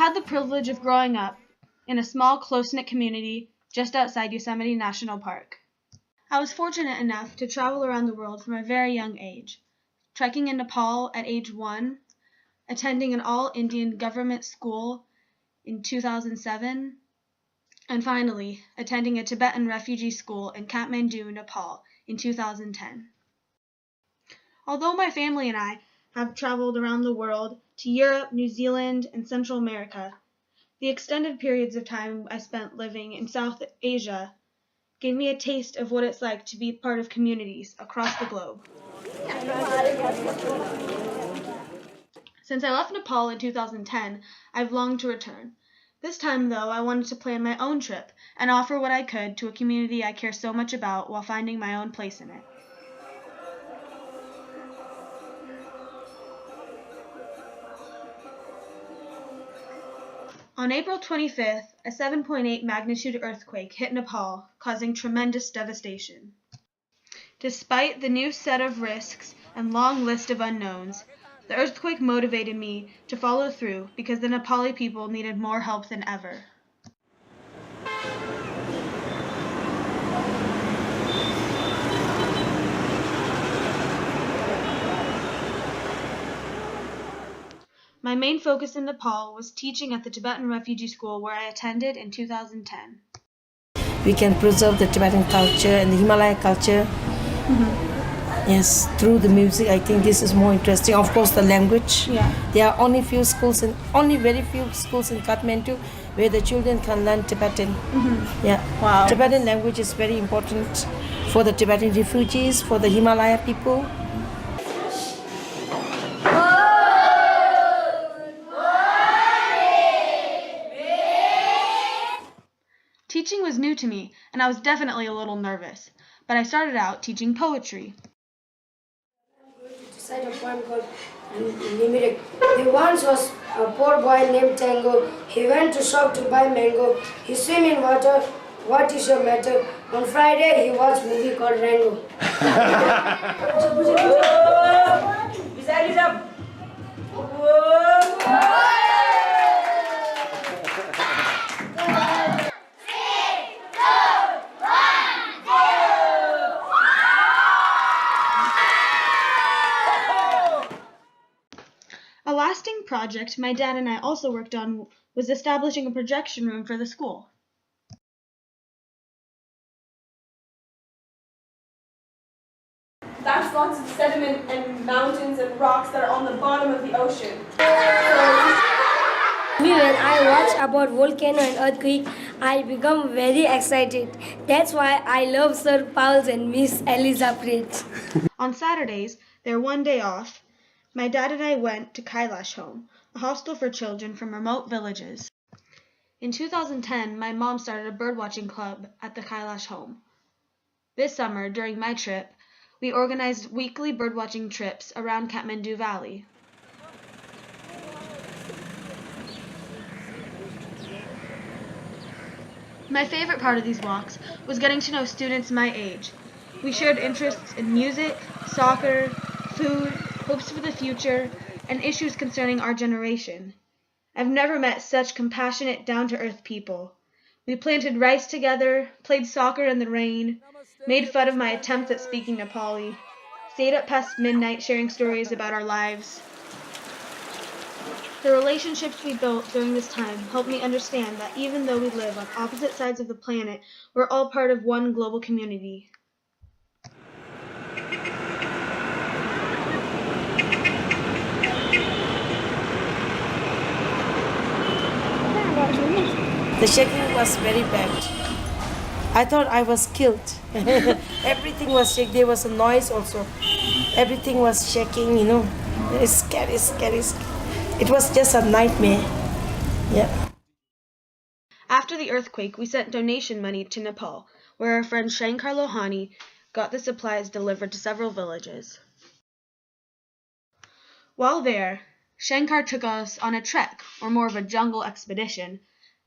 had the privilege of growing up in a small, close-knit community just outside Yosemite National Park. I was fortunate enough to travel around the world from a very young age, trekking in Nepal at age 1, attending an all-Indian government school in 2007, and finally, attending a Tibetan refugee school in Kathmandu, Nepal in 2010. Although my family and I have traveled around the world to Europe, New Zealand, and Central America, the extended periods of time I spent living in South Asia gave me a taste of what it's like to be part of communities across the globe. Since I left Nepal in 2010, I've longed to return. This time, though, I wanted to plan my own trip and offer what I could to a community I care so much about while finding my own place in it. On April 25th, a 7.8 magnitude earthquake hit Nepal, causing tremendous devastation. Despite the new set of risks and long list of unknowns, the earthquake motivated me to follow through because the Nepali people needed more help than ever. My main focus in Nepal was teaching at the Tibetan refugee school where I attended in 2010. We can preserve the Tibetan culture and the Himalaya culture. Yes, through the music. I think this is more interesting. Of course, the language. Yeah. There are only very few schools in Kathmandu where the children can learn Tibetan. Yeah. Wow. Tibetan language is very important for the Tibetan refugees, for the Himalaya people. Teaching was new to me, and I was definitely a little nervous, but I started out teaching poetry. Recite a poem called Limerick. There once was a poor boy named Tango. He went to shop to buy mango. He swam in water. What is your matter? On Friday he watched movie called Rango. A lasting project my dad and I also worked on was establishing a projection room for the school. That's lots of sediment and mountains and rocks that are on the bottom of the ocean. When I watch about volcano and earthquake, I become very excited. That's why I love Sir Pauls and Miss Elizabeth. On Saturdays, their one day off, my dad and I went to Kailash Home, a hostel for children from remote villages. In 2010, my mom started a birdwatching club at the Kailash Home. This summer, during my trip, we organized weekly birdwatching trips around Kathmandu Valley. My favorite part of these walks was getting to know students my age. We shared interests in music, soccer, food, hopes for the future, and issues concerning our generation. I've never met such compassionate, down-to-earth people. We planted rice together, played soccer in the rain, made fun of my attempts at speaking Nepali, stayed up past midnight sharing stories about our lives. The relationships we built during this time helped me understand that even though we live on opposite sides of the planet, we're all part of one global community. The shaking was very bad. I thought I was killed. Everything was shaking. There was a noise also. Everything was shaking, It's scary. It was just a nightmare. Yeah. After the earthquake, we sent donation money to Nepal, where our friend Shankar Lohani got the supplies delivered to several villages. While there, Shankar took us on a trek, or more of a jungle expedition,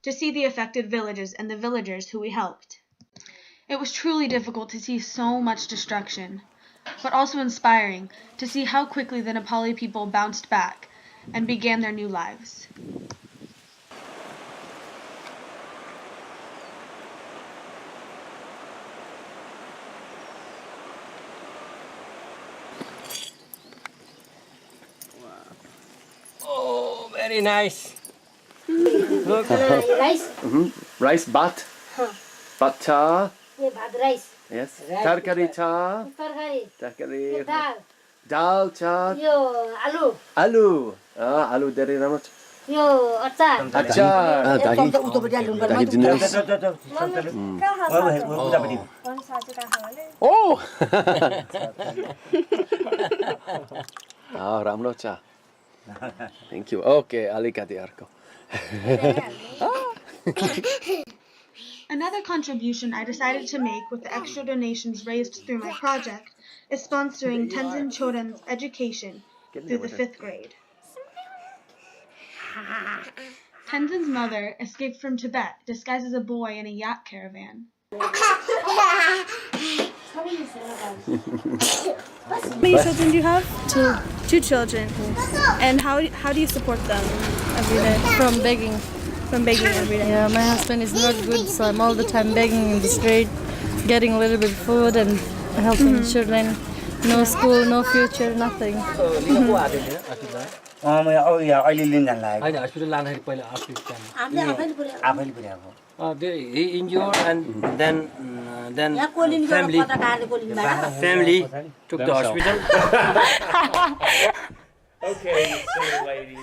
to see the affected villages and the villagers who we helped. It was truly difficult to see so much destruction, but also inspiring to see how quickly the Nepali people bounced back and began their new lives. Very nice. Rice? Rice bhat. Bhat cha. Yeah, bhat rice. Yes. Tarkari cha. Tarkari. Tarkari. Dal. Dal cha. Yo, alu. Alu. Alu धेरै राम्रो छ. Yo, achar. Achar. दाही दिनुहोस् Oh! राम्रो छ. Thank you. Okay, alikati arko. Another contribution I decided to make with the extra donations raised through my project is sponsoring Tenzin children's education through the 5th grade. Tenzin's mother escaped from Tibet disguised as a boy in a yak caravan. How many children do you have? Two children. And how do you support them every day? From begging. From begging every day? Yeah, my husband is not good, so I'm all the time begging in the street, getting a little bit of food and helping the children. No school, no future, nothing. अहिले लिन जान लाग्यो होइन hospital लाँदाखेरि पहिला आफै आफैले पुर्याएको he injured and then family took the hospital. Okay, so ladies.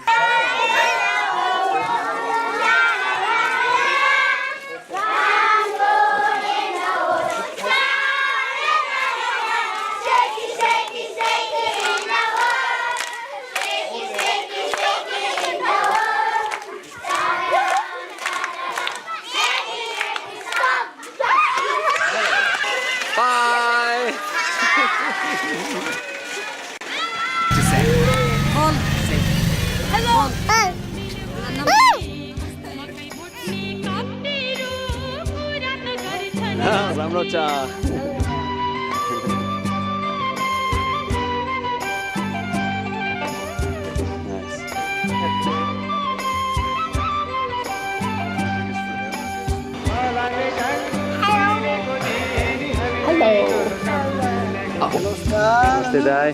Bye. राम्रो छ Namaste, Dai.